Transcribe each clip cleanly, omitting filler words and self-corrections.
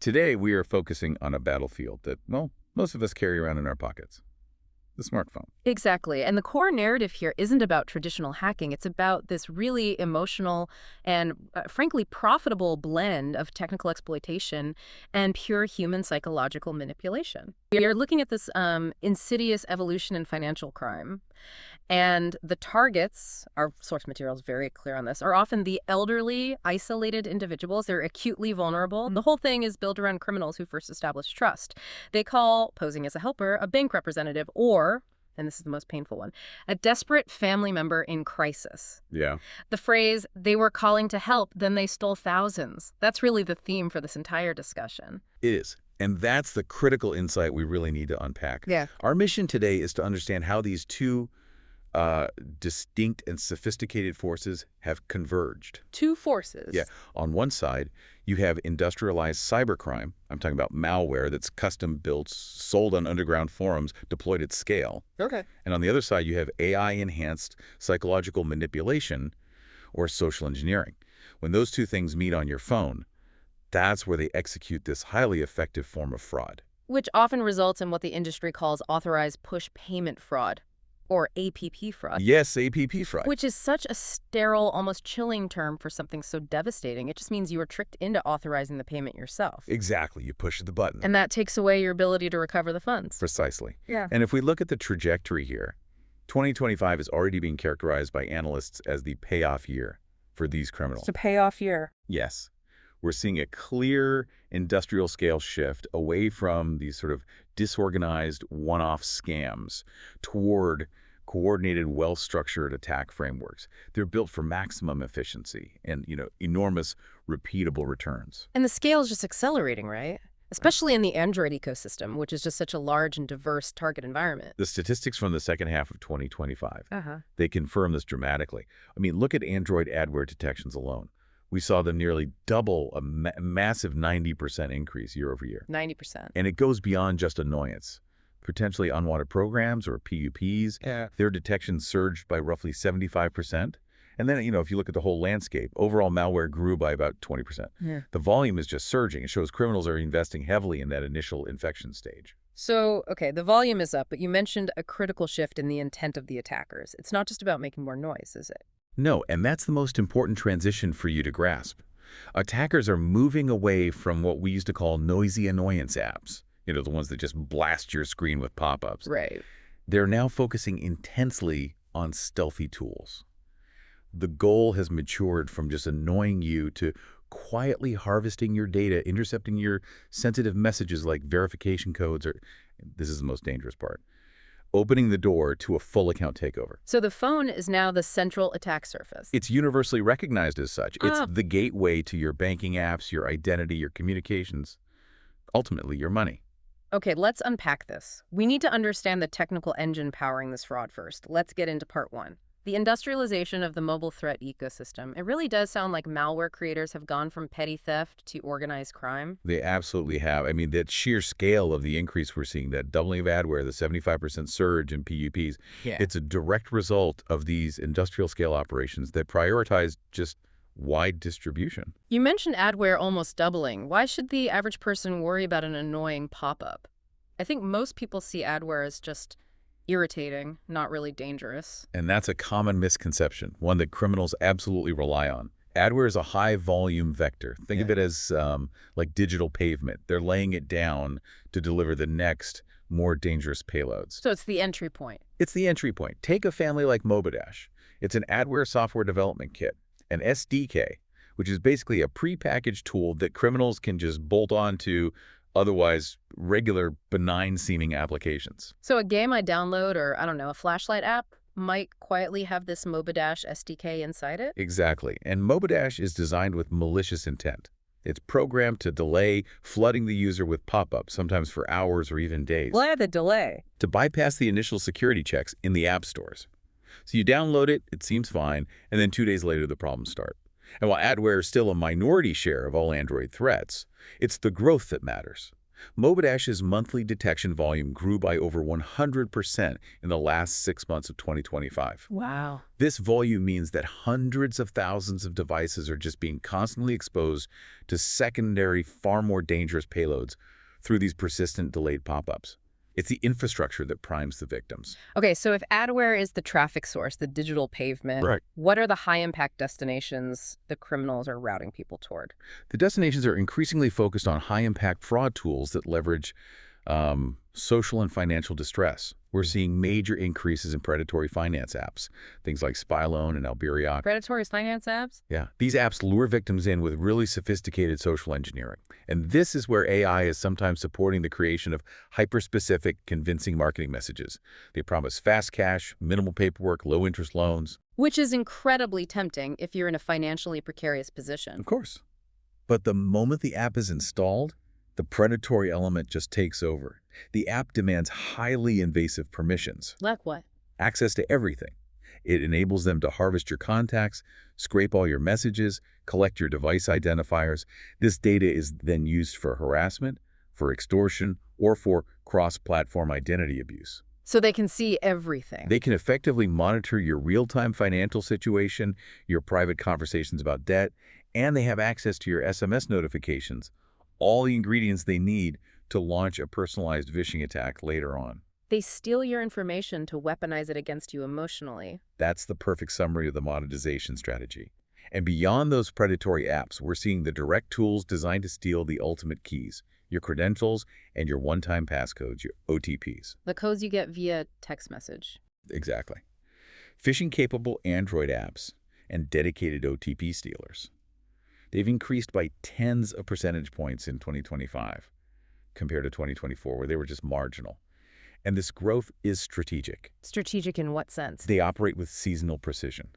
Today, we are focusing on a battlefield that, well, most of us carry around in our pockets, the smartphone. Exactly. And the core narrative here isn't about traditional hacking. It's about this really emotional and, frankly, profitable blend of technical exploitation and pure human psychological manipulation. We are looking at this insidious evolution in financial crime. And the targets, our source material is very clear on this, are often the elderly, isolated individuals. They're acutely vulnerable. The whole thing is built around criminals who first establish trust. They call posing as a helper a bank representative or, and this is the most painful one, a desperate family member in crisis. Yeah. The phrase, they were calling to help, then they stole thousands. That's really the theme for this entire discussion. It is. And that's the critical insight we really need to unpack. Yeah. Our mission today is to understand how these two distinct and sophisticated forces have converged. Two forces. Yeah. On one side, you have industrialized cybercrime. I'm talking about malware that's custom built, sold on underground forums, deployed at scale. Okay. And on the other side, you have AI-enhanced psychological manipulation or social engineering. When those two things meet on your phone, that's where they execute this highly effective form of fraud. Which often results in what the industry calls authorized push payment fraud, or APP fraud. Yes, APP fraud. Which is such a sterile, almost chilling term for something so devastating. It just means you were tricked into authorizing the payment yourself. Exactly. You push the button. And that takes away your ability to recover the funds. Precisely. Yeah. And if we look at the trajectory here, 2025 is already being characterized by analysts as the payoff year for these criminals. It's a payoff year. Yes. We're seeing a clear industrial scale shift away from these sort of disorganized one-off scams toward coordinated, well-structured attack frameworks. They're built for maximum efficiency and, enormous repeatable returns. And the scale is just accelerating, right? Especially in the Android ecosystem, which is just such a large and diverse target environment. The statistics from the second half of 2025, they confirm this dramatically. I mean, look at Android adware detections alone. We saw them nearly double, a massive 90% increase year over year. 90%. And it goes beyond just annoyance. Potentially unwanted programs or PUPs, their detection surged by roughly 75%. And then, if you look at the whole landscape, overall malware grew by about 20%. Yeah. The volume is just surging. It shows criminals are investing heavily in that initial infection stage. So, okay, the volume is up, but you mentioned a critical shift in the intent of the attackers. It's not just about making more noise, is it? No, and that's the most important transition for you to grasp. Attackers are moving away from what we used to call noisy annoyance apps, the ones that just blast your screen with pop-ups. Right. They're now focusing intensely on stealthy tools. The goal has matured from just annoying you to quietly harvesting your data, intercepting your sensitive messages like verification codes, or this is the most dangerous part, opening the door to a full account takeover. So the phone is now the central attack surface. It's universally recognized as such. It's the gateway to your banking apps, your identity, your communications, ultimately your money. Okay, let's unpack this. We need to understand the technical engine powering this fraud first. Let's get into part one. The industrialization of the mobile threat ecosystem. It really does sound like malware creators have gone from petty theft to organized crime. They absolutely have. I mean, that sheer scale of the increase we're seeing, that doubling of adware, the 75% surge in PUPs, it's a direct result of these industrial scale operations that prioritize just wide distribution. You mentioned adware almost doubling. Why should the average person worry about an annoying pop-up? I think most people see adware as just irritating, not really dangerous. And that's a common misconception, one that criminals absolutely rely on. Adware is a high-volume vector. Think of it as like digital pavement. They're laying it down to deliver the next, more dangerous payloads. So it's the entry point. It's the entry point. Take a family like Mobidash. It's an adware software development kit, an SDK, which is basically a prepackaged tool that criminals can just bolt on to otherwise regular benign-seeming applications. So a game I download or, I don't know, a flashlight app might quietly have this Mobidash SDK inside it? Exactly. And Mobidash is designed with malicious intent. It's programmed to delay flooding the user with pop-ups, sometimes for hours or even days. Why the delay? To bypass the initial security checks in the app stores. So you download it, it seems fine, and then 2 days later the problems start. And while adware is still a minority share of all Android threats, it's the growth that matters. Mobadash's monthly detection volume grew by over 100% in the last 6 months of 2025. Wow. This volume means that hundreds of thousands of devices are just being constantly exposed to secondary, far more dangerous payloads through these persistent delayed pop-ups. It's the infrastructure that primes the victims. Okay, so if adware is the traffic source, the digital pavement, Right. what are the high-impact destinations the criminals are routing people toward? The destinations are increasingly focused on high-impact fraud tools that leverage social and financial distress. We're seeing major increases in predatory finance apps, things like SpyLoan and Alberiac. Predatory finance apps? Yeah, these apps lure victims in with really sophisticated social engineering. And this is where AI is sometimes supporting the creation of hyper-specific, convincing marketing messages. They promise fast cash, minimal paperwork, low-interest loans. Which is incredibly tempting if you're in a financially precarious position. Of course. But the moment the app is installed, the predatory element just takes over. The app demands highly invasive permissions. Like what? Access to everything. It enables them to harvest your contacts, scrape all your messages, collect your device identifiers. This data is then used for harassment, for extortion, or for cross-platform identity abuse. So they can see everything. They can effectively monitor your real-time financial situation, your private conversations about debt, and they have access to your SMS notifications, all the ingredients they need to launch a personalized phishing attack later on. They steal your information to weaponize it against you emotionally. That's the perfect summary of the monetization strategy. And beyond those predatory apps, we're seeing the direct tools designed to steal the ultimate keys, your credentials and your one-time passcodes, your OTPs. The codes you get via text message. Exactly. Phishing-capable Android apps and dedicated OTP stealers. They've increased by tens of percentage points in 2025 compared to 2024, where they were just marginal. And this growth is strategic. Strategic in what sense? They operate with seasonal precision.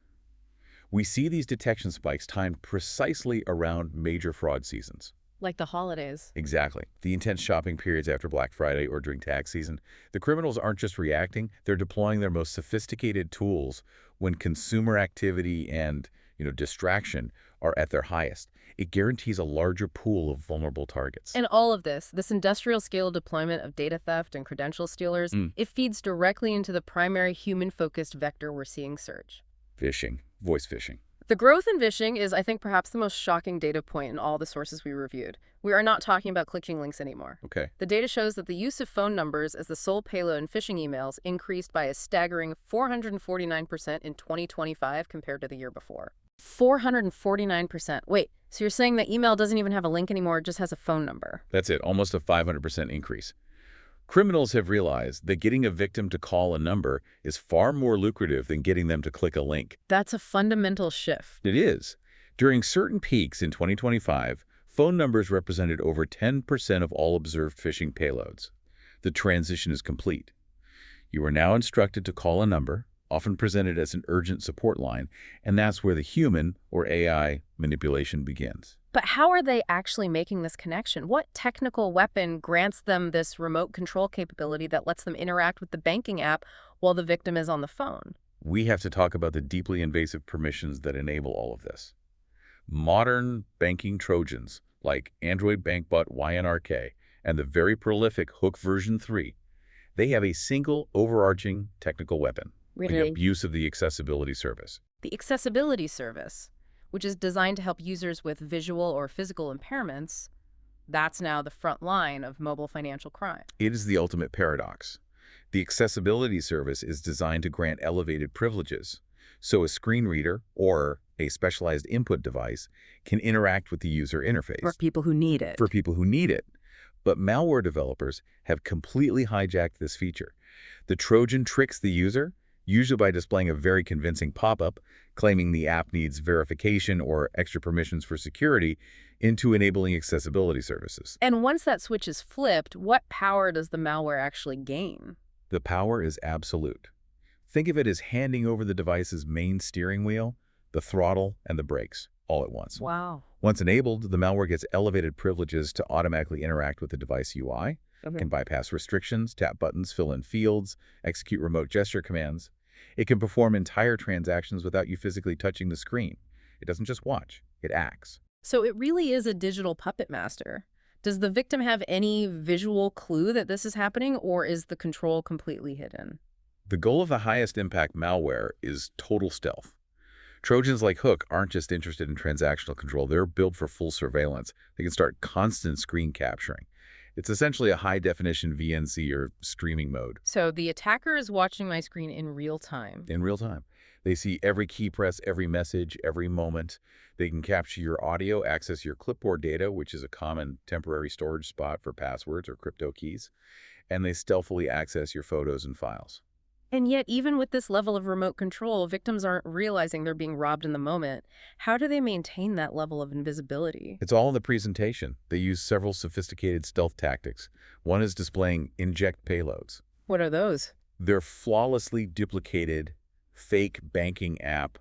We see these detection spikes timed precisely around major fraud seasons. Like the holidays. Exactly. The intense shopping periods after Black Friday or during tax season. The criminals aren't just reacting, they're deploying their most sophisticated tools when consumer activity and distraction are at their highest. It guarantees a larger pool of vulnerable targets. And all of this industrial-scale deployment of data theft and credential stealers, it feeds directly into the primary human-focused vector we're seeing surge. Phishing. Voice phishing. The growth in phishing is, I think, perhaps the most shocking data point in all the sources we reviewed. We are not talking about clicking links anymore. Okay. The data shows that the use of phone numbers as the sole payload in phishing emails increased by a staggering 449% in 2025 compared to the year before. 449%. Wait, so you're saying that email doesn't even have a link anymore, it just has a phone number? That's it, almost a 500% increase. Criminals have realized that getting a victim to call a number is far more lucrative than getting them to click a link. That's a fundamental shift. It is. During certain peaks in 2025, phone numbers represented over 10% of all observed phishing payloads. The transition is complete. You are now instructed to call a number, often presented as an urgent support line, and that's where the human, or AI, manipulation begins. But how are they actually making this connection? What technical weapon grants them this remote control capability that lets them interact with the banking app while the victim is on the phone? We have to talk about the deeply invasive permissions that enable all of this. Modern banking trojans, like Android BankBot YNRK and the very prolific Hook version 3, they have a single overarching technical weapon. Really? The abuse of the accessibility service. The accessibility service, which is designed to help users with visual or physical impairments, that's now the front line of mobile financial crime. It is the ultimate paradox. The accessibility service is designed to grant elevated privileges, so a screen reader or a specialized input device can interact with the user interface. For people who need it. For people who need it. But malware developers have completely hijacked this feature. The Trojan tricks the user, usually by displaying a very convincing pop-up, claiming the app needs verification or extra permissions for security, into enabling accessibility services. And once that switch is flipped, what power does the malware actually gain? The power is absolute. Think of it as handing over the device's main steering wheel, the throttle, and the brakes, all at once. Wow. Once enabled, the malware gets elevated privileges to automatically interact with the device UI, can bypass restrictions, tap buttons, fill in fields, execute remote gesture commands. It can perform entire transactions without you physically touching the screen. It doesn't just watch, it acts. So it really is a digital puppet master. Does the victim have any visual clue that this is happening, or is the control completely hidden? The goal of the highest impact malware is total stealth. Trojans like Hook aren't just interested in transactional control. They're built for full surveillance. They can start constant screen capturing. It's essentially a high-definition VNC or streaming mode So the attacker is watching my screen in real time. in real time. They see every key press, every message, every moment. They can capture your audio, access your clipboard data, which is a common temporary storage spot for passwords or crypto keys, and they stealthily access your photos and files. And yet, even with this level of remote control, victims aren't realizing they're being robbed in the moment. How do they maintain that level of invisibility? It's all in the presentation. They use several sophisticated stealth tactics. One is displaying inject payloads. What are those? They're flawlessly duplicated fake banking app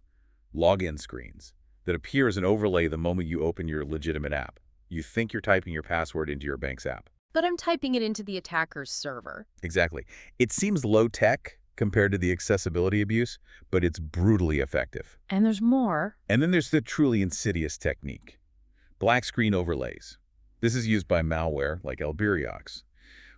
login screens that appear as an overlay the moment you open your legitimate app. You think you're typing your password into your bank's app. But I'm typing it into the attacker's server. Exactly. It seems low-tech compared to the accessibility abuse, but it's brutally effective. And there's more. And then there's the truly insidious technique, black screen overlays. This is used by malware like Elberiox.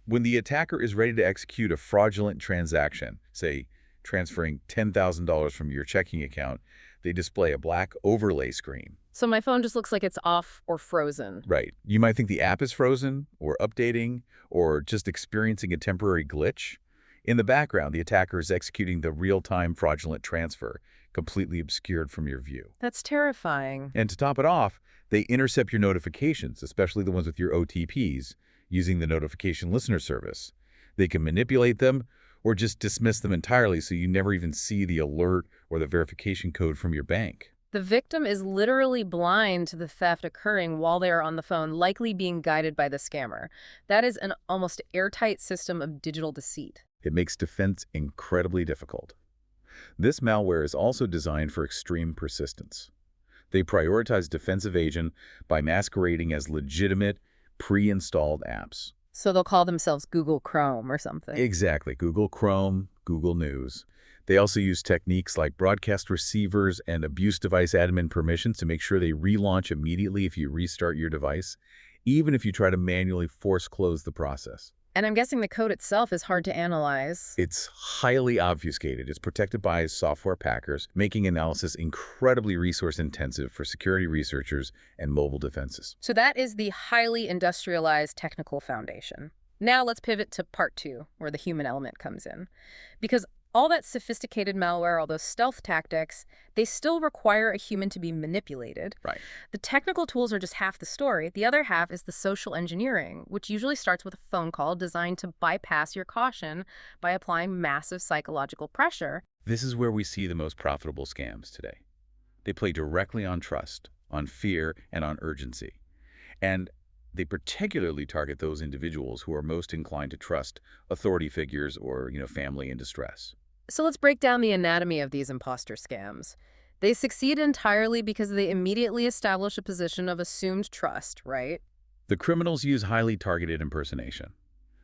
When the attacker is ready to execute a fraudulent transaction, say transferring $10,000 from your checking account, they display a black overlay screen. So my phone just looks like it's off or frozen. Right. You might think the app is frozen or updating or just experiencing a temporary glitch. In the background, the attacker is executing the real-time fraudulent transfer, completely obscured from your view. That's terrifying. And to top it off, they intercept your notifications, especially the ones with your OTPs, using the notification listener service. They can manipulate them or just dismiss them entirely so you never even see the alert or the verification code from your bank. The victim is literally blind to the theft occurring while they are on the phone, likely being guided by the scammer. That is an almost airtight system of digital deceit. It makes defense incredibly difficult. This malware is also designed for extreme persistence. They prioritize defensive agent by masquerading as legitimate, pre-installed apps. So they'll call themselves Google Chrome or something. Exactly. Google Chrome, Google News. They also use techniques like broadcast receivers and abuse device admin permissions to make sure they relaunch immediately if you restart your device, even if you try to manually force close the process. And I'm guessing the code itself is hard to analyze. It's highly obfuscated. It's protected by software packers, making analysis incredibly resource-intensive for security researchers and mobile defenses. So that is the highly industrialized technical foundation. Now let's pivot to part 2, where the human element comes in. Because all that sophisticated malware, all those stealth tactics, they still require a human to be manipulated. Right. The technical tools are just half the story. The other half is the social engineering, which usually starts with a phone call designed to bypass your caution by applying massive psychological pressure. This is where we see the most profitable scams today. They play directly on trust, on fear, and on urgency. And they particularly target those individuals who are most inclined to trust authority figures or, family in distress. So let's break down the anatomy of these imposter scams. They succeed entirely because they immediately establish a position of assumed trust, right? The criminals use highly targeted impersonation.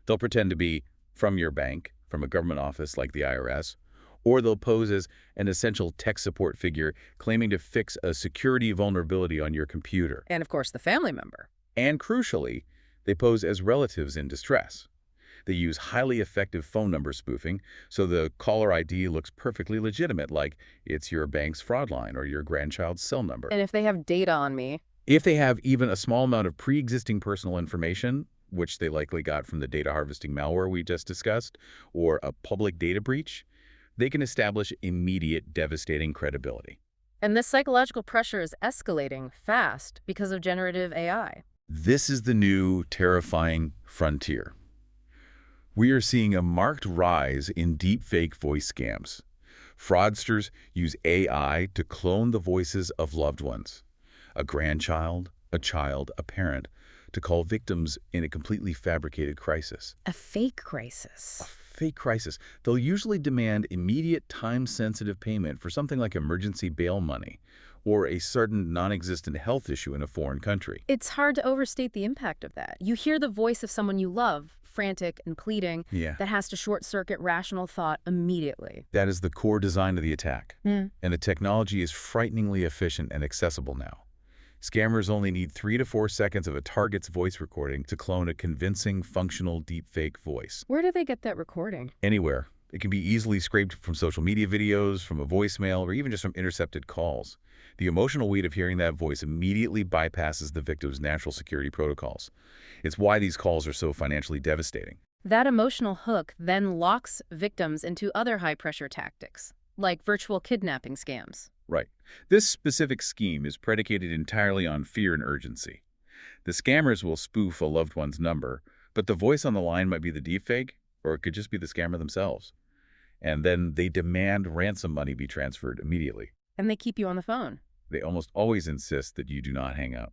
They'll pretend to be from your bank, from a government office like the IRS, or they'll pose as an essential tech support figure claiming to fix a security vulnerability on your computer. And of course, the family member. And crucially, they pose as relatives in distress. They use highly effective phone number spoofing, so the caller ID looks perfectly legitimate, like it's your bank's fraud line or your grandchild's cell number. And if they have data on me. If they have even a small amount of pre-existing personal information, which they likely got from the data harvesting malware we just discussed, or a public data breach, they can establish immediate devastating credibility. And this psychological pressure is escalating fast because of generative AI. This is the new terrifying frontier. We are seeing a marked rise in deepfake voice scams. Fraudsters use AI to clone the voices of loved ones, a grandchild, a child, a parent, to call victims in a completely fabricated crisis. A fake crisis. A fake crisis. They'll usually demand immediate time-sensitive payment for something like emergency bail money or a certain non-existent health issue in a foreign country. It's hard to overstate the impact of that. You hear the voice of someone you love, frantic and pleading, that has to short-circuit rational thought immediately. That is the core design of the attack. And the technology is frighteningly efficient and accessible now. Scammers only need 3 to 4 seconds of a target's voice recording to clone a convincing, functional deepfake voice. Where do they get that recording? Anywhere. It can be easily scraped from social media videos, from a voicemail, or even just from intercepted calls. The emotional weight of hearing that voice immediately bypasses the victim's natural security protocols. It's why these calls are so financially devastating. That emotional hook then locks victims into other high-pressure tactics, like virtual kidnapping scams. Right. This specific scheme is predicated entirely on fear and urgency. The scammers will spoof a loved one's number, but the voice on the line might be the deepfake, or it could just be the scammer themselves. And then they demand ransom money be transferred immediately. And they keep you on the phone. They almost always insist that you do not hang up,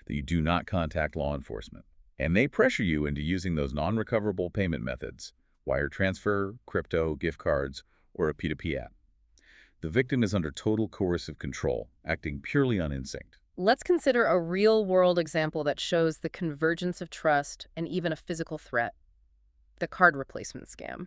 that you do not contact law enforcement. And they pressure you into using those non-recoverable payment methods, wire transfer, crypto, gift cards, or a P2P app. The victim is under total coercive control, acting purely on instinct. Let's consider a real-world example that shows the convergence of trust and even a physical threat. The card replacement scam.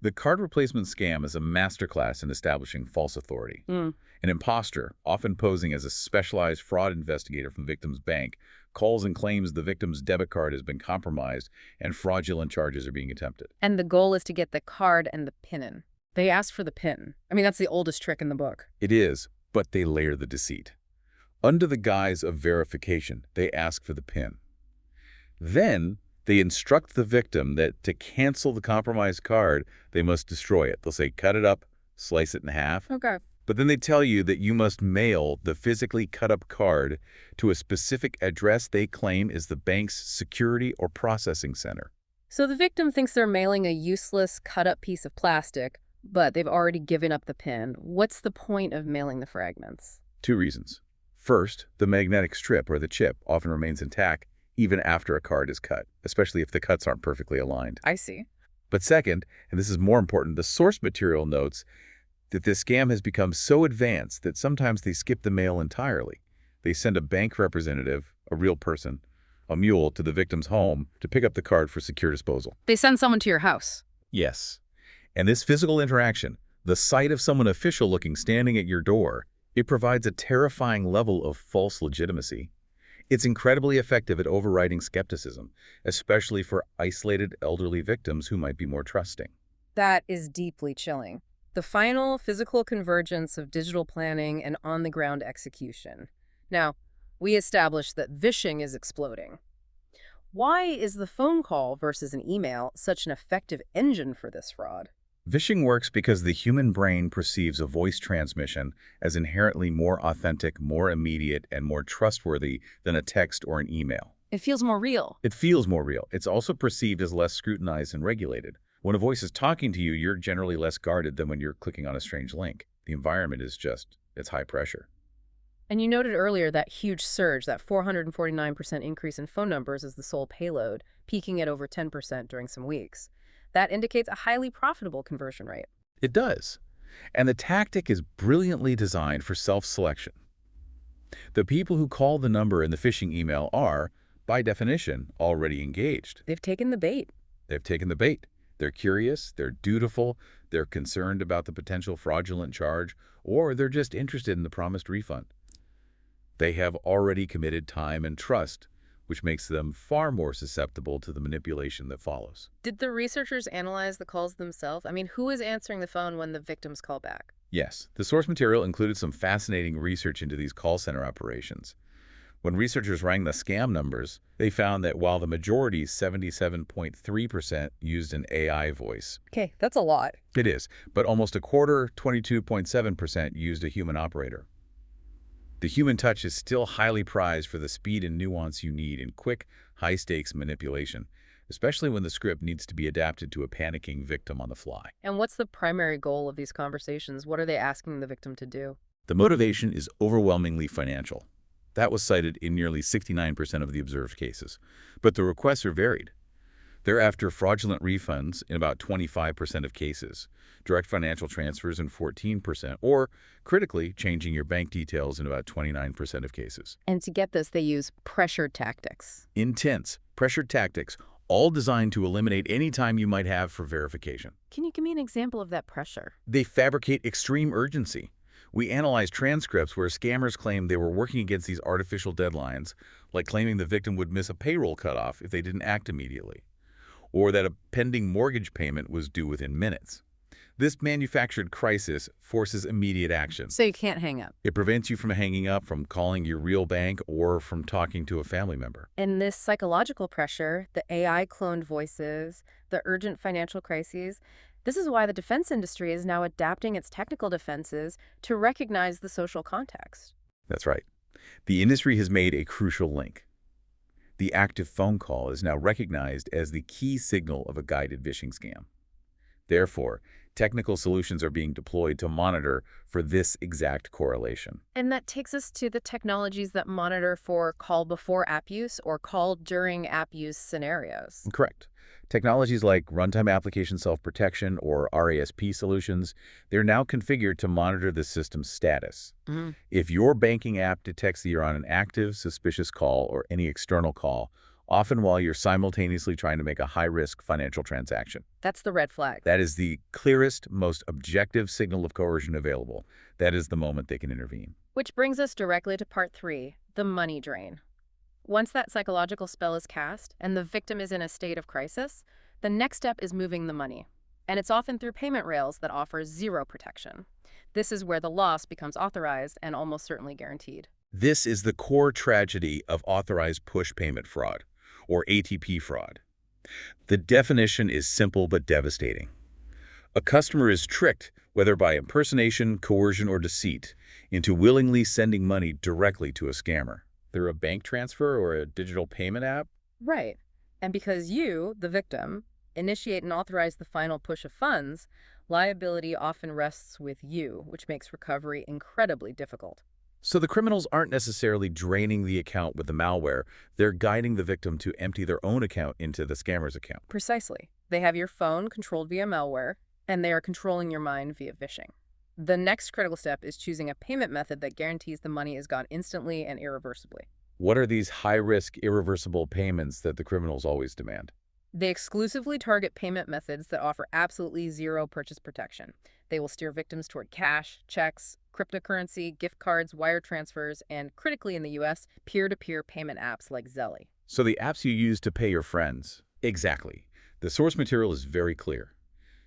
The card replacement scam is a masterclass in establishing false authority. An imposter, often posing as a specialized fraud investigator from the victim's bank, calls and claims the victim's debit card has been compromised and fraudulent charges are being attempted. And the goal is to get the card and the PIN in. They ask for the PIN. I mean, that's the oldest trick in the book. It is, but they layer the deceit. Under the guise of verification, they ask for the PIN. Then, they instruct the victim that to cancel the compromised card, they must destroy it. They'll say, cut it up, slice it in half. Okay. But then they tell you that you must mail the physically cut-up card to a specific address they claim is the bank's security or processing center. So the victim thinks they're mailing a useless, cut-up piece of plastic, but they've already given up the PIN. What's the point of mailing the fragments? 2 reasons. First, the magnetic strip or the chip often remains intact even after a card is cut, especially if the cuts aren't perfectly aligned. I see. But second, and this is more important, the source material notes that this scam has become so advanced that sometimes they skip the mail entirely. They send a bank representative, a real person, a mule, to the victim's home to pick up the card for secure disposal. They send someone to your house. Yes. And this physical interaction, the sight of someone official-looking standing at your door, it provides a terrifying level of false legitimacy. It's incredibly effective at overriding skepticism, especially for isolated elderly victims who might be more trusting. That is deeply chilling. The final physical convergence of digital planning and on-the-ground execution. Now, we established that Vishing is exploding. Why is the phone call versus an email such an effective engine for this fraud? Vishing works because the human brain perceives a voice transmission as inherently more authentic, more immediate, and more trustworthy than a text or an email. It feels more real. It feels more real. It's also perceived as less scrutinized and regulated. When a voice is talking to you, you're generally less guarded than when you're clicking on a strange link. The environment is it's high pressure. And you noted earlier that huge surge, that 449% increase in phone numbers as the sole payload, peaking at over 10% during some weeks. That indicates a highly profitable conversion rate. It does. And the tactic is brilliantly designed for self-selection. The people who call the number in the phishing email are, by definition, already engaged. They've taken the bait. They've taken the bait. They're curious, they're dutiful, they're concerned about the potential fraudulent charge, or they're just interested in the promised refund. They have already committed time and trust, which makes them far more susceptible to the manipulation that follows. Did the researchers analyze the calls themselves? I mean, who is answering the phone when the victims call back? Yes, the source material included some fascinating research into these call center operations. When researchers rang the scam numbers, they found that while the majority, 77.3%, used an AI voice. Okay, that's a lot. It is, but almost a quarter, 22.7%, used a human operator. The human touch is still highly prized for the speed and nuance you need in quick, high-stakes manipulation, especially when the script needs to be adapted to a panicking victim on the fly. And what's the primary goal of these conversations? What are they asking the victim to do? The motivation is overwhelmingly financial. That was cited in nearly 69% of the observed cases. But the requests are varied. They're after fraudulent refunds in about 25% of cases, direct financial transfers in 14%, or, critically, changing your bank details in about 29% of cases. And to get this, they use pressure tactics. Intense, pressured tactics, all designed to eliminate any time you might have for verification. Can you give me an example of that pressure? They fabricate extreme urgency. We analyzed transcripts where scammers claimed they were working against these artificial deadlines, like claiming the victim would miss a payroll cutoff if they didn't act immediately, or that a pending mortgage payment was due within minutes. This manufactured crisis forces immediate action. So you can't hang up. It prevents you from hanging up, from calling your real bank, or from talking to a family member. And this psychological pressure, the AI cloned voices, the urgent financial crises, this is why the defense industry is now adapting its technical defenses to recognize the social context. That's right. The industry has made a crucial link. The active phone call is now recognized as the key signal of a guided phishing scam. Therefore, technical solutions are being deployed to monitor for this exact correlation. And that takes us to the technologies that monitor for call before app use or call during app use scenarios. Correct. Technologies like runtime application self-protection or RASP solutions, they're now configured to monitor the system's status. If your banking app detects that you're on an active, suspicious call or any external call, often while you're simultaneously trying to make a high-risk financial transaction. That's the red flag. That is the clearest, most objective signal of coercion available. That is the moment they can intervene. Which brings us directly to part 3, the money drain. Once that psychological spell is cast and the victim is in a state of crisis, the next step is moving the money. And it's often through payment rails that offer zero protection. This is where the loss becomes authorized and almost certainly guaranteed. This is the core tragedy of authorized push payment fraud, or ATP fraud. The definition is simple but devastating. A customer is tricked, whether by impersonation, coercion, or deceit, into willingly sending money directly to a scammer. Through a bank transfer or a digital payment app? Right. And because you, the victim, initiate and authorize the final push of funds, liability often rests with you, which makes recovery incredibly difficult. So the criminals aren't necessarily draining the account with the malware, they're guiding the victim to empty their own account into the scammer's account. Precisely. They have your phone controlled via malware, and they are controlling your mind via phishing. The next critical step is choosing a payment method that guarantees the money is gone instantly and irreversibly. What are these high-risk, irreversible payments that the criminals always demand? They exclusively target payment methods that offer absolutely zero purchase protection. They will steer victims toward cash, checks, cryptocurrency, gift cards, wire transfers, and critically in the US, peer-to-peer payment apps like Zelle. So the apps you use to pay your friends. Exactly. The source material is very clear.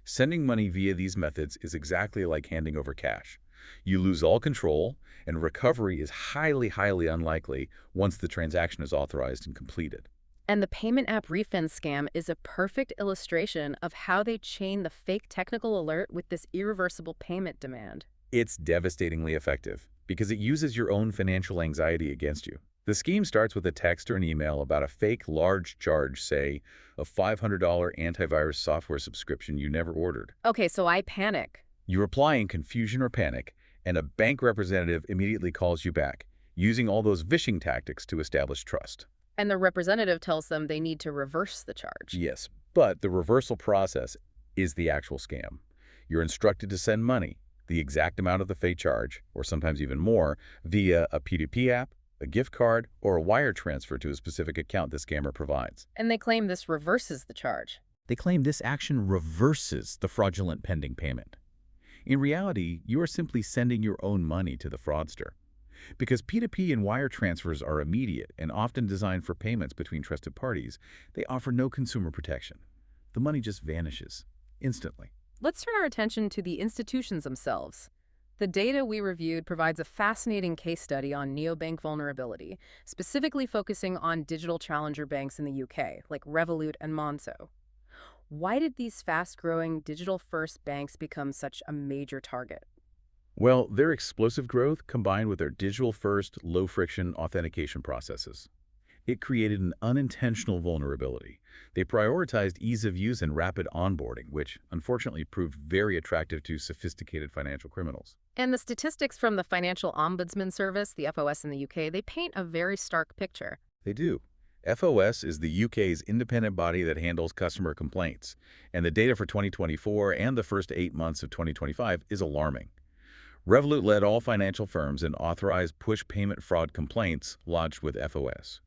Sending money via these methods is exactly like handing over cash. You lose all control, and recovery is highly, highly unlikely once the transaction is authorized and completed. And the payment app refund scam is a perfect illustration of how they chain the fake technical alert with this irreversible payment demand. It's devastatingly effective because it uses your own financial anxiety against you. The scheme starts with a text or an email about a fake large charge, say, a $500 antivirus software subscription you never ordered. Okay, so I panic. You reply in confusion or panic, and a bank representative immediately calls you back, using all those phishing tactics to establish trust. And the representative tells them they need to reverse the charge. Yes, but the reversal process is the actual scam. You're instructed to send money, the exact amount of the fake charge, or sometimes even more, via a P2P app, a gift card, or a wire transfer to a specific account the scammer provides. And they claim this reverses the charge. They claim this action reverses the fraudulent pending payment. In reality, you are simply sending your own money to the fraudster. Because P2P and wire transfers are immediate and often designed for payments between trusted parties, they offer no consumer protection. The money just vanishes instantly. Let's turn our attention to the institutions themselves. The data we reviewed provides a fascinating case study on neobank vulnerability, specifically focusing on digital challenger banks in the UK, like Revolut and Monzo. Why did these fast-growing digital-first banks become such a major target? Well, their explosive growth combined with their digital-first, low-friction authentication processes. It created an unintentional vulnerability. They prioritized ease of use and rapid onboarding, which unfortunately proved very attractive to sophisticated financial criminals. And the statistics from the Financial Ombudsman Service, the FOS in the UK, they paint a very stark picture. They do. FOS is the UK's independent body that handles customer complaints, and the data for 2024 and the first 8 months of 2025 is alarming. Revolut led all financial firms in authorized push payment fraud complaints lodged with FOS.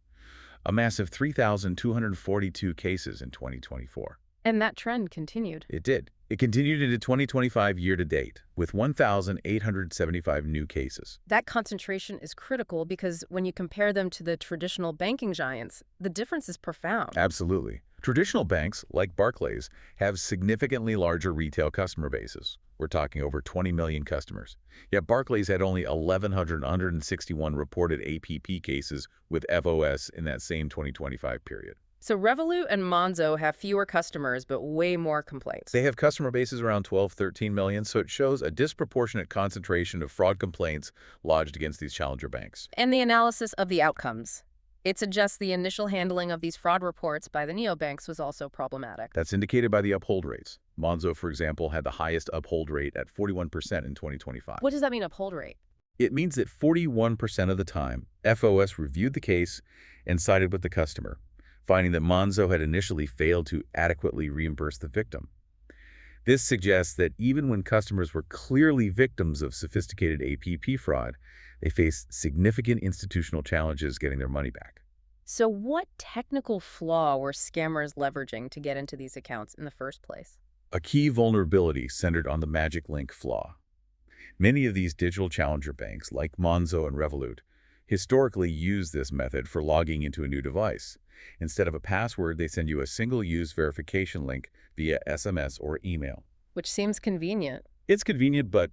A massive 3,242 cases in 2024. And that trend continued. It did. It continued into 2025 year-to-date, with 1,875 new cases. That concentration is critical because when you compare them to the traditional banking giants, the difference is profound. Absolutely. Traditional banks, like Barclays, have significantly larger retail customer bases. We're talking over 20 million customers. Yet Barclays had only 1,161 reported APP cases with FOS in that same 2025 period. So Revolut and Monzo have fewer customers but way more complaints. They have customer bases around 12, 13 million, so it shows a disproportionate concentration of fraud complaints lodged against these challenger banks. And the analysis of the outcomes. It suggests the initial handling of these fraud reports by the neobanks was also problematic. That's indicated by the uphold rates. Monzo, for example, had the highest uphold rate at 41% in 2025. What does that mean, uphold rate? It means that 41% of the time, FOS reviewed the case and sided with the customer, finding that Monzo had initially failed to adequately reimburse the victim. This suggests that even when customers were clearly victims of sophisticated APP fraud, they faced significant institutional challenges getting their money back. So what technical flaw were scammers leveraging to get into these accounts in the first place? A key vulnerability centered on the magic link flaw. Many of these digital challenger banks, like Monzo and Revolut, historically use this method for logging into a new device. Instead of a password, they send you a single-use verification link via SMS or email. Which seems convenient. It's convenient, but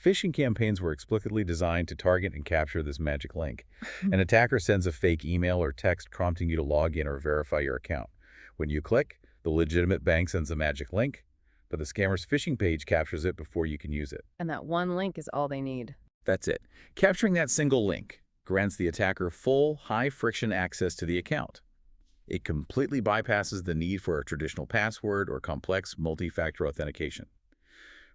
phishing campaigns were explicitly designed to target and capture this magic link. An attacker sends a fake email or text prompting you to log in or verify your account. When you click, the legitimate bank sends a magic link, but the scammer's phishing page captures it before you can use it. And that one link is all they need. That's it. Capturing that single link grants the attacker full, high-friction access to the account. It completely bypasses the need for a traditional password or complex multi-factor authentication.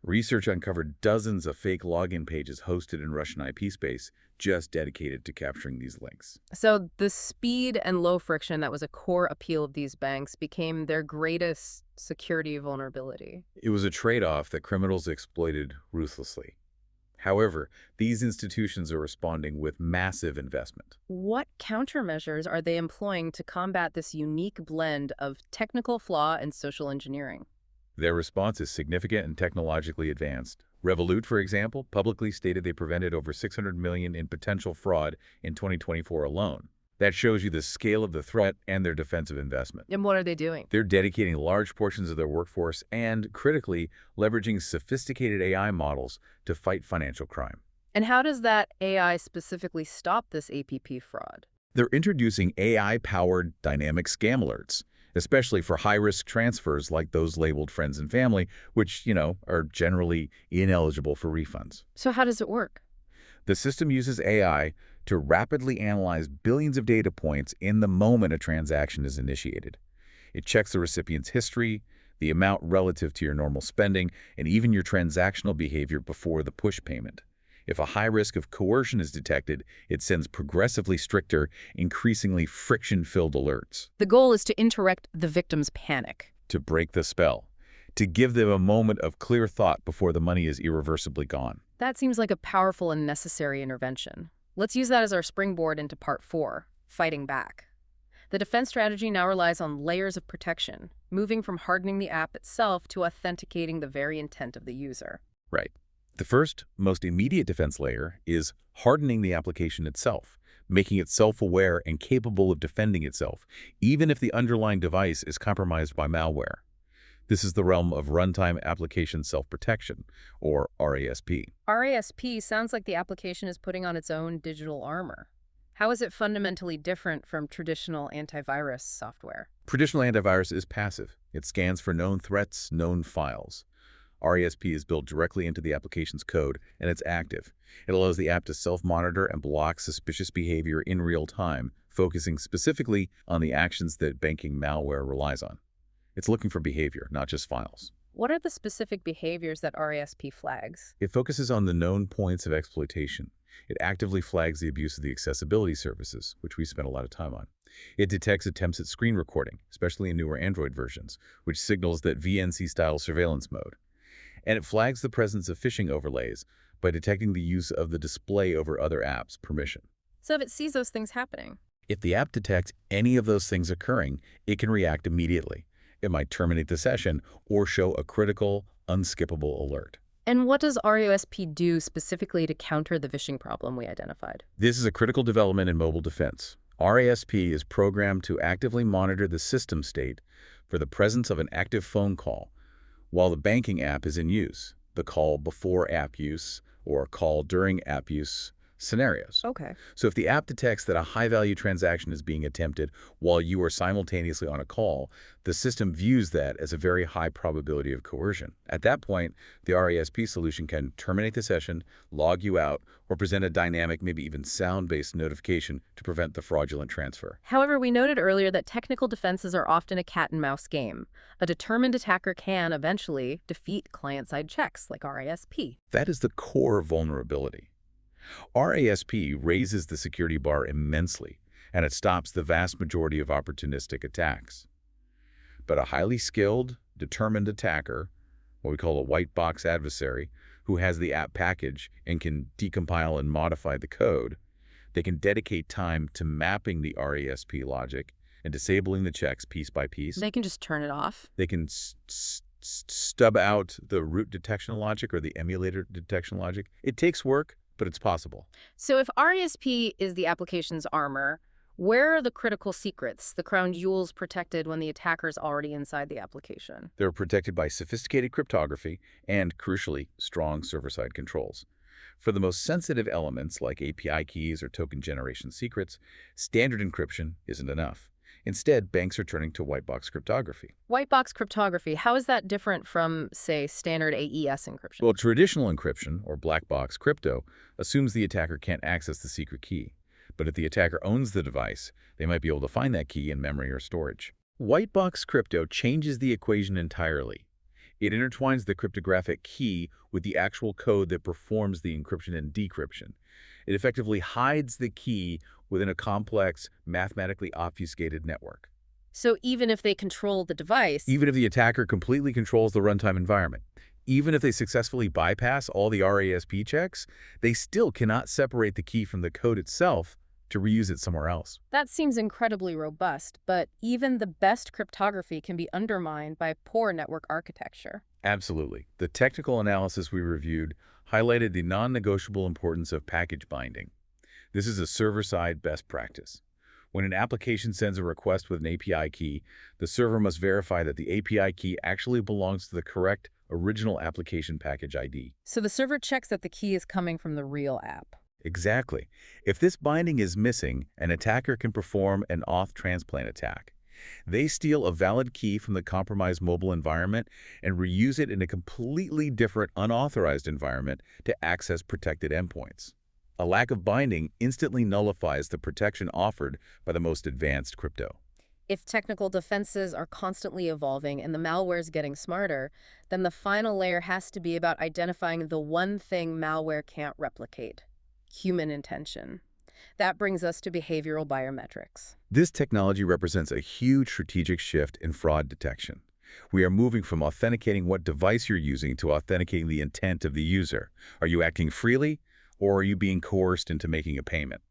Research uncovered dozens of fake login pages hosted in Russian IP space just dedicated to capturing these links. So the speed and low friction that was a core appeal of these banks became their greatest security vulnerability. It was a trade-off that criminals exploited ruthlessly. However, these institutions are responding with massive investment. What countermeasures are they employing to combat this unique blend of technical flaw and social engineering? Their response is significant and technologically advanced. Revolut, for example, publicly stated they prevented over $600 million in potential fraud in 2024 alone. That shows you the scale of the threat and their defensive investment. And what are they doing? They're dedicating large portions of their workforce and, critically, leveraging sophisticated AI models to fight financial crime. And how does that AI specifically stop this APP fraud? They're introducing AI-powered dynamic scam alerts, especially for high-risk transfers like those labeled friends and family, which, are generally ineligible for refunds. So how does it work? The system uses AI to rapidly analyze billions of data points in the moment a transaction is initiated. It checks the recipient's history, the amount relative to your normal spending, and even your transactional behavior before the push payment. If a high risk of coercion is detected, it sends progressively stricter, increasingly friction-filled alerts. The goal is to interrupt the victim's panic. To break the spell. To give them a moment of clear thought before the money is irreversibly gone. That seems like a powerful and necessary intervention. Let's use that as our springboard into part 4, fighting back. The defense strategy now relies on layers of protection, moving from hardening the app itself to authenticating the very intent of the user. Right. The first, most immediate defense layer is hardening the application itself, making it self-aware and capable of defending itself, even if the underlying device is compromised by malware. This is the realm of runtime application self-protection, or RASP. RASP sounds like the application is putting on its own digital armor. How is it fundamentally different from traditional antivirus software? Traditional antivirus is passive. It scans for known threats, known files. RASP is built directly into the application's code, and it's active. It allows the app to self-monitor and block suspicious behavior in real time, focusing specifically on the actions that banking malware relies on. It's looking for behavior, not just files. What are the specific behaviors that RASP flags? It focuses on the known points of exploitation. It actively flags the abuse of the accessibility services, which we spent a lot of time on. It detects attempts at screen recording, especially in newer Android versions, which signals that VNC-style surveillance mode. And it flags the presence of phishing overlays by detecting the use of the display over other apps permission. So if it sees those things happening? If the app detects any of those things occurring, it can react immediately. It might terminate the session or show a critical, unskippable alert. And what does RASP do specifically to counter the phishing problem we identified? This is a critical development in mobile defense. RASP is programmed to actively monitor the system state for the presence of an active phone call while the banking app is in use, the call before app use or call during app use scenarios. Okay. So if the app detects that a high-value transaction is being attempted while you are simultaneously on a call, the system views that as a very high probability of coercion. At that point, the RASP solution can terminate the session, log you out, or present a dynamic, maybe even sound-based notification to prevent the fraudulent transfer. However, we noted earlier that technical defenses are often a cat-and-mouse game. A determined attacker can eventually defeat client-side checks like RASP. That is the core vulnerability. RASP raises the security bar immensely, and it stops the vast majority of opportunistic attacks. But a highly skilled, determined attacker, what we call a white box adversary, who has the app package and can decompile and modify the code, they can dedicate time to mapping the RASP logic and disabling the checks piece by piece. They can just turn it off. They can stub out the root detection logic or the emulator detection logic. It takes work, but it's possible. So if RASP is the application's armor, where are the critical secrets, the crown jewels protected when the attacker's already inside the application? They're protected by sophisticated cryptography and, crucially, strong server-side controls. For the most sensitive elements, like API keys or token generation secrets, standard encryption isn't enough. Instead, banks are turning to white box cryptography. White box cryptography, how is that different from, say, standard AES encryption? Well, traditional encryption, or black box crypto, assumes the attacker can't access the secret key. But if the attacker owns the device, they might be able to find that key in memory or storage. White box crypto changes the equation entirely. It intertwines the cryptographic key with the actual code that performs the encryption and decryption. It effectively hides the key within a complex, mathematically obfuscated network. So even if they control the device... Even if the attacker completely controls the runtime environment, even if they successfully bypass all the RASP checks, they still cannot separate the key from the code itself to reuse it somewhere else. That seems incredibly robust, but even the best cryptography can be undermined by poor network architecture. Absolutely. The technical analysis we reviewed highlighted the non-negotiable importance of package binding. This is a server-side best practice. When an application sends a request with an API key, the server must verify that the API key actually belongs to the correct original application package ID. So the server checks that the key is coming from the real app. Exactly. If this binding is missing, an attacker can perform an auth transplant attack. They steal a valid key from the compromised mobile environment and reuse it in a completely different unauthorized environment to access protected endpoints. A lack of binding instantly nullifies the protection offered by the most advanced crypto. If technical defenses are constantly evolving and the malware is getting smarter, then the final layer has to be about identifying the one thing malware can't replicate: human intention. That brings us to behavioral biometrics. This technology represents a huge strategic shift in fraud detection. We are moving from authenticating what device you're using to authenticating the intent of the user. Are you acting freely, or are you being coerced into making a payment?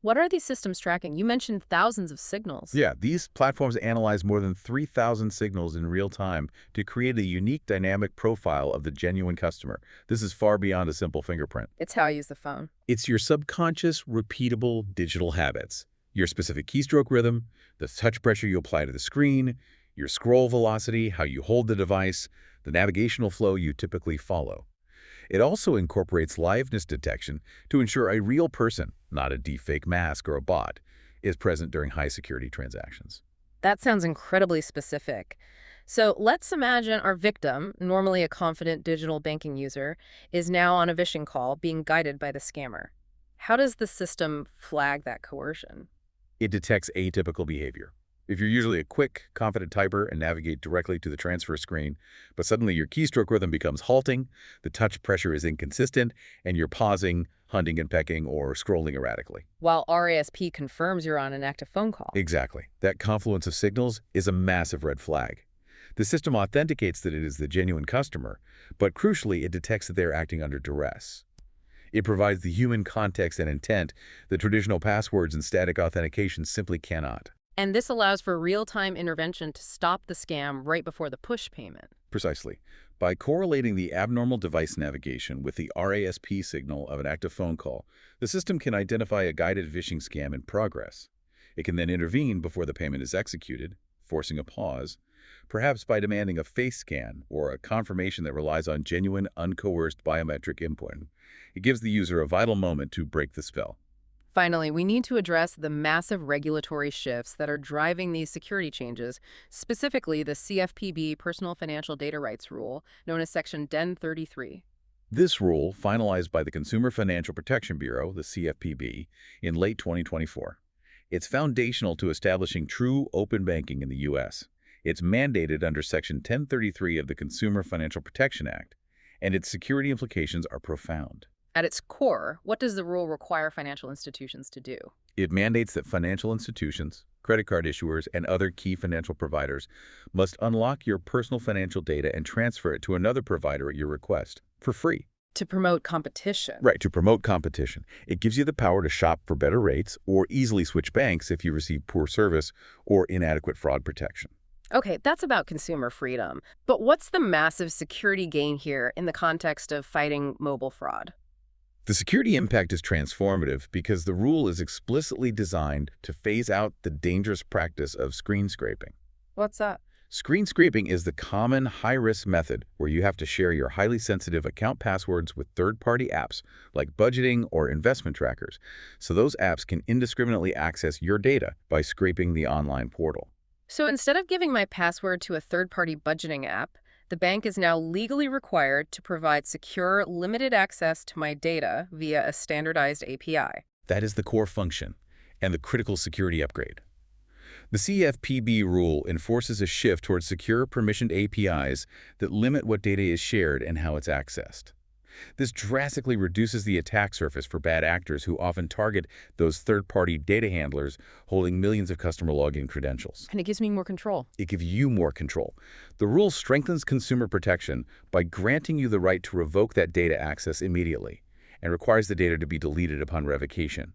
What are these systems tracking? You mentioned thousands of signals. Yeah, these platforms analyze more than 3,000 signals in real time to create a unique dynamic profile of the genuine customer. This is far beyond a simple fingerprint. It's how I use the phone. It's your subconscious, repeatable digital habits, your specific keystroke rhythm, the touch pressure you apply to the screen, your scroll velocity, how you hold the device, the navigational flow you typically follow. It also incorporates liveness detection to ensure a real person, not a deepfake mask or a bot, is present during high-security transactions. That sounds incredibly specific. So let's imagine our victim, normally a confident digital banking user, is now on a Vishing call being guided by the scammer. How does the system flag that coercion? It detects atypical behavior. If you're usually a quick, confident typer and navigate directly to the transfer screen, but suddenly your keystroke rhythm becomes halting, the touch pressure is inconsistent, and you're pausing, hunting and pecking, or scrolling erratically. While RASP confirms you're on an active phone call. Exactly. That confluence of signals is a massive red flag. The system authenticates that it is the genuine customer, but crucially, it detects that they're acting under duress. It provides the human context and intent that traditional passwords and static authentication simply cannot. And this allows for real-time intervention to stop the scam right before the push payment. Precisely. By correlating the abnormal device navigation with the RASP signal of an active phone call, the system can identify a guided phishing scam in progress. It can then intervene before the payment is executed, forcing a pause, perhaps by demanding a face scan or a confirmation that relies on genuine, uncoerced biometric input. It gives the user a vital moment to break the spell. Finally, we need to address the massive regulatory shifts that are driving these security changes, specifically the CFPB Personal Financial Data Rights Rule, known as Section 1033. This rule, finalized by the Consumer Financial Protection Bureau, the CFPB, in late 2024. It's foundational to establishing true open banking in the U.S. It's mandated under Section 1033 of the Consumer Financial Protection Act, and its security implications are profound. At its core, what does the rule require financial institutions to do? It mandates that financial institutions, credit card issuers, and other key financial providers must unlock your personal financial data and transfer it to another provider at your request, for free. To promote competition. Right, to promote competition. It gives you the power to shop for better rates or easily switch banks if you receive poor service or inadequate fraud protection. Okay, that's about consumer freedom. But what's the massive security gain here in the context of fighting mobile fraud? The security impact is transformative because the rule is explicitly designed to phase out the dangerous practice of screen scraping. What's that? Screen scraping is the common high-risk method where you have to share your highly sensitive account passwords with third-party apps like budgeting or investment trackers, so those apps can indiscriminately access your data by scraping the online portal. So instead of giving my password to a third-party budgeting app, the bank is now legally required to provide secure, limited access to my data via a standardized API. That is the core function and the critical security upgrade. The CFPB rule enforces a shift towards secure, permissioned APIs that limit what data is shared and how it's accessed. This drastically reduces the attack surface for bad actors who often target those third-party data handlers holding millions of customer login credentials. And it gives me more control. It gives you more control. The rule strengthens consumer protection by granting you the right to revoke that data access immediately and requires the data to be deleted upon revocation.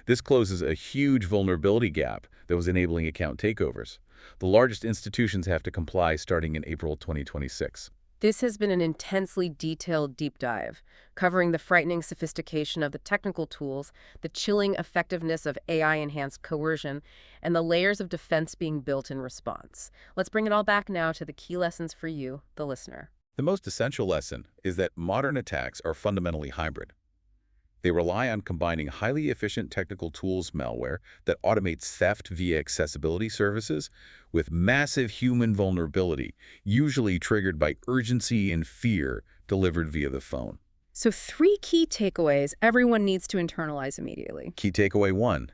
This closes a huge vulnerability gap that was enabling account takeovers. The largest institutions have to comply starting in April 2026. This has been an intensely detailed deep dive, covering the frightening sophistication of the technical tools, the chilling effectiveness of AI-enhanced coercion, and the layers of defense being built in response. Let's bring it all back now to the key lessons for you, the listener. The most essential lesson is that modern attacks are fundamentally hybrid. They rely on combining highly efficient technical tools, malware, that automates theft via accessibility services with massive human vulnerability, usually triggered by urgency and fear delivered via the phone. So 3 key takeaways everyone needs to internalize immediately. Key takeaway 1,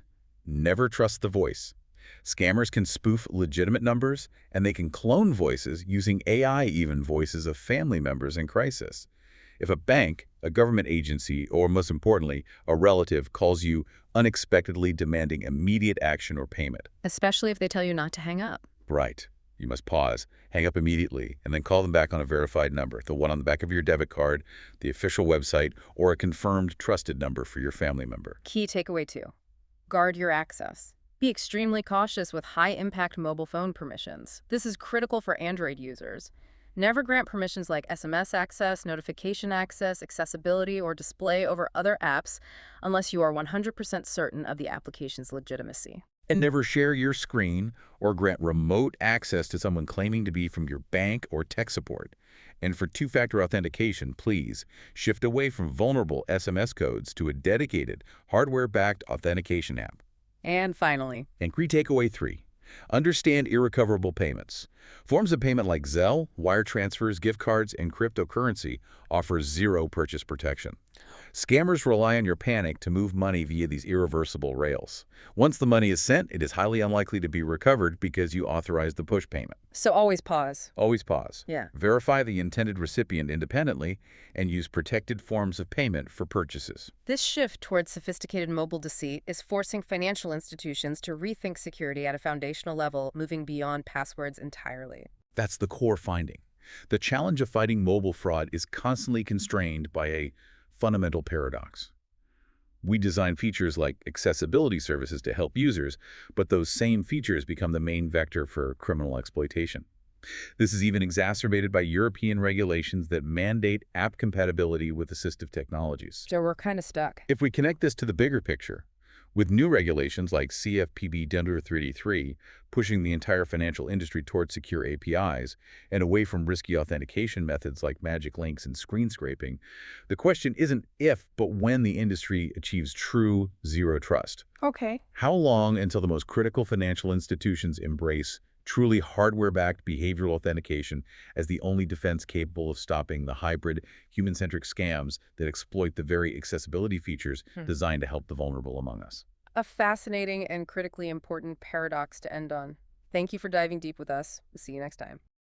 never trust the voice. Scammers can spoof legitimate numbers, and they can clone voices using AI, even voices of family members in crisis. If a bank, a government agency, or most importantly, a relative calls you unexpectedly demanding immediate action or payment. Especially if they tell you not to hang up. Right. You must pause, hang up immediately, and then call them back on a verified number, the one on the back of your debit card, the official website, or a confirmed trusted number for your family member. Key takeaway 2, guard your access. Be extremely cautious with high-impact mobile phone permissions. This is critical for Android users. Never grant permissions like SMS access, notification access, accessibility, or display over other apps unless you are 100% certain of the application's legitimacy. And never share your screen or grant remote access to someone claiming to be from your bank or tech support. And for two-factor authentication, please shift away from vulnerable SMS codes to a dedicated, hardware-backed authentication app. And finally, And key takeaway 3, understand irrecoverable payments. Forms of payment like Zelle, wire transfers, gift cards, and cryptocurrency offer zero purchase protection. Scammers rely on your panic to move money via these irreversible rails. Once the money is sent, it is highly unlikely to be recovered because you authorized the push payment. so always pause. Always pause. Yeah. Verify the intended recipient independently and use protected forms of payment for purchases. This shift towards sophisticated mobile deceit is forcing financial institutions to rethink security at a foundational level, moving beyond passwords entirely. That's the core finding. The challenge of fighting mobile fraud is constantly constrained by a fundamental paradox. We design features like accessibility services to help users, but those same features become the main vector for criminal exploitation. This is even exacerbated by European regulations that mandate app compatibility with assistive technologies. So we're kind of stuck. If we connect this to the bigger picture, with new regulations like CFPB 3 pushing the entire financial industry towards secure APIs and away from risky authentication methods like magic links and screen scraping, the question isn't if, but when the industry achieves true zero trust. Okay. How long until the most critical financial institutions embrace truly hardware-backed behavioral authentication as the only defense capable of stopping the hybrid, human-centric scams that exploit the very accessibility features designed to help the vulnerable among us? A fascinating and critically important paradox to end on. Thank you for diving deep with us. We'll see you next time.